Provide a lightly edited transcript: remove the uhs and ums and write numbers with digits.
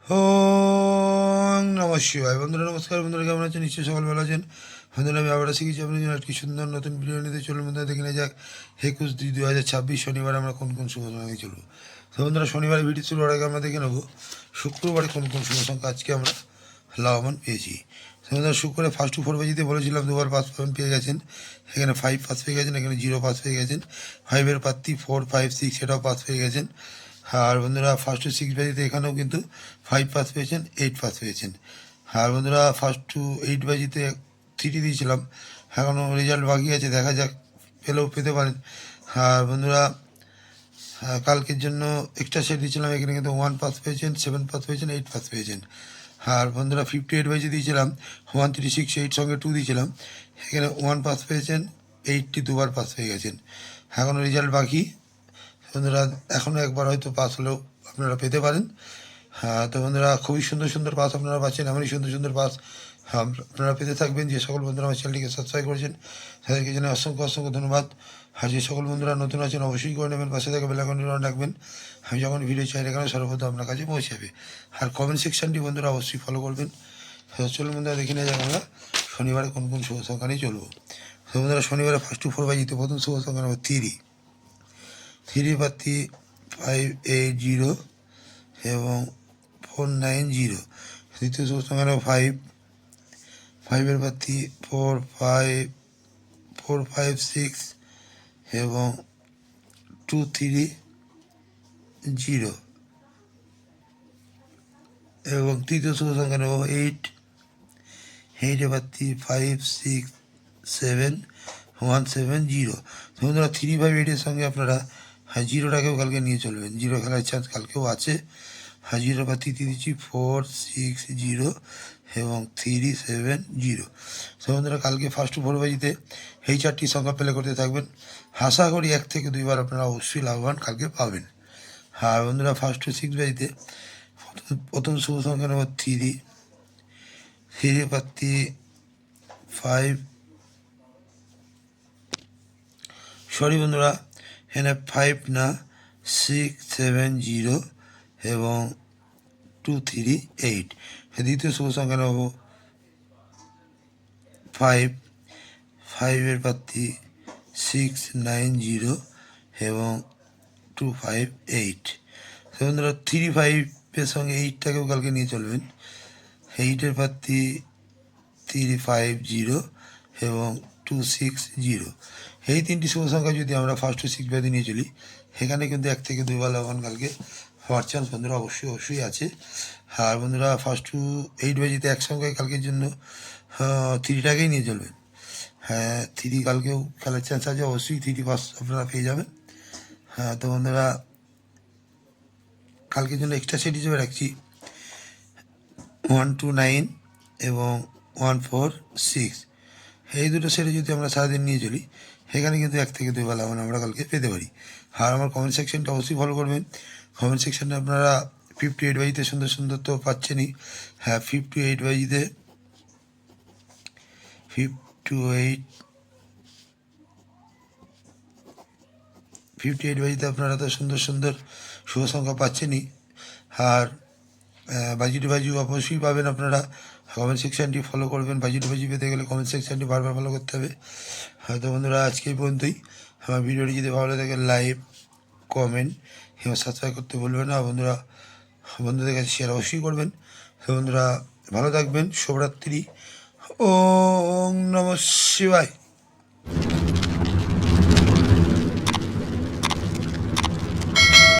ওং নমঃ শিবায়। বন্ধুরা নমস্কার। বন্ধুরা কেমন আছেন? নিশ্চয়ই সকল ভালো আছেন। বন্ধুরা আমি আবার শিখেছি আপনার জন্য একটি সুন্দর নতুন ভিডিও নিতে। চলুন বন্ধুরা দেখে নেওয়া যাক 21/2/2026 শনিবার আমরা কোন কোন শুভ সংখ্যা নিয়ে চলবো। তো বন্ধুরা শনিবারে ভিডিও শুরু হওয়ার আগে আমরা দেখে নেবো শুক্রবারে কোন কোন শুভ সংখ্যা আজকে আমরা লাভবান পেয়েছি। তো বন্ধুরা শুক্রবারে ফার্স্ট টু 4 বাজিতে বলেছিলাম দুবার পাস পেয়ে গেছেন। এখানে 5 পাস পেয়ে গেছেন, এখানে 0 পাস পেয়ে গেছেন। 5-এর প্রার্থী 4, 5, 6 সেটাও পাস পেয়ে গেছেন। আর বন্ধুরা ফার্স্ট টু 6 বাজিতে এখানেও কিন্তু 5 পাস পেয়েছেন, 8 পাস পেয়েছেন। আর বন্ধুরা ফার্স্ট টু 8 বাজিতে 3 দিয়েছিলাম, এখনও রেজাল্ট বাকি আছে, দেখা যাক পেলেও পেতে পারেন। আর বন্ধুরা কালকের জন্য এক্সট্রা সেট দিয়েছিলাম, এখানে কিন্তু 1 পাস পেয়েছেন, 7 পাস পেয়েছেন, 8 পাস পেয়েছেন। আর বন্ধুরা 58 বাজে দিয়েছিলাম 1, 3, 6, 8 সঙ্গে 2 দিয়েছিলাম, এখানে 1 পাস পেয়েছেন, 80 দুবার পাস পেয়ে গেছেন। এখনও রেজাল্ট বাকি বন্ধুরা, এখনও একবার হয়তো পাস হলেও আপনারা পেতে পারেন। হ্যাঁ, তো বন্ধুরা খুবই সুন্দর সুন্দর পাস আপনারা পাচ্ছেন, এমনই সুন্দর সুন্দর পাস আপনারা পেতে থাকবেন। যে সকল বন্ধুরা আমার চ্যানেলটিকে সাবস্ক্রাইব করেছেন তাদেরকে জানাই অসংখ্য অসংখ্য ধন্যবাদ। আর যে সকল বন্ধুরা নতুন আছেন অবশ্যই করে নেবেন, পাশে থেকে বেল আইকনটি অন রাখবেন। আমি যখন ভিডিও চাই এখানে সর্বপ্রথম আপনার কাছে পৌঁছে যাবে। আর কমেন্ট সেকশনটি বন্ধুরা অবশ্যই ফলো করবেন। চলুন বন্ধুরা দেখে নেওয়া যাক আমরা শনিবারে কোন কোন শুভ সংখ্যা নিয়ে চলবো। তো বন্ধুরা শনিবারে ফার্স্ট টু 4 বাজিতে প্রথম শুভ সংখ্যা নেব 3 প্রার্থী 580 এবং 490। দ্বিতীয় শুভ সংখ্যা নেব 5-এর প্রার্থী 456 এবং 230 এবং তৃতীয় শুভ সংখ্যা নেব 8-এর প্রার্থী 567 বন্ধুরা 3, 5, 8-এর সঙ্গে আপনারা জিরোটাকেও কালকে নিয়ে চলবেন, জিরো খেলার চান্স কালকেও আছে। জিরো প্রার্থী দিচ্ছি 460 এবং 370। তো বন্ধুরা কালকে ফার্স্ট টু 4 বাজিতে এই 4টি সংখ্যা প্লে করতে থাকবেন, আশা করি 1 থেকে 2 বার আপনারা অবশ্যই লাভবান কালকে পাবেন। আর বন্ধুরা ফার্স্ট টু 6 বাজিতে প্রথম শুভ সংখ্যা নেব 3 প্রার্থী 5 বন্ধুরা এখানে 5 না 670 এবং 238। দ্বিতীয় শুভ সংখ্যা নেব 5-এর প্রার্থী 690 এবং 258। বন্ধুরা 3, 5-এর সঙ্গে 8টাকেও কালকে নিয়ে চলবেন, 8-এর প্রার্থী 350 এবং 260। এই 3টি শুভ সংখ্যা যদি আমরা ফার্স্ট টু 6 বাজে নিয়ে চলি, এখানে কিন্তু 1 থেকে 2 বার লাভবান কালকে হওয়ার চান্স বন্ধুরা অবশ্যই আছে। আর বন্ধুরা ফার্স্ট টু 8 বাজিতে একসঙ্গে কালকের জন্য 3টাকেই নিয়ে চলবেন। হ্যাঁ 3 কালকেও খেলার চান্স আছে, অবশ্যই 3 পাস আপনারা পেয়ে যাবেন। হ্যাঁ তো বন্ধুরা কালকের জন্য এক্সট্রা সেট হিসেবে রাখছি 129 এবং 146। এই দুটো সেটে যদি আমরা সারাদিন নিয়ে চলি, সেখানে কিন্তু 1 থেকে 2 বার লাভবান আমরা কালকে পেতে পারি। আর আমার কমেন্ট সেকশনটা অবশ্যই ফলো করবেন। কমেন্ট সেকশনে আপনারা 58 বাজিতে সুন্দর সুন্দর তো পাচ্ছেনই। হ্যাঁ 58 বাজিতে 58 বাজিতে আপনারা তো সুন্দর সুন্দর শুভ সংখ্যা পাচ্ছেনই। আর বাজি অবশ্যই পাবেন আপনারা। কমেন্ট সেকশানটি ফলো করবেন। বাজি পেতে গেলে কমেন্ট সেকশানটি বারবার ফলো করতে হবে। হয়তো বন্ধুরা আজকে এই পর্যন্তই। আমার ভিডিওটি যদি ভালো লাগে লাইক, কমেন্ট এবং সাবস্ক্রাইব করতে ভুলবেন না। বন্ধুদের কাছে শেয়ার অবশ্যই করবেন। তো বন্ধুরা ভালো থাকবেন। শুভরাত্রি। ওং নমঃ শিবায়।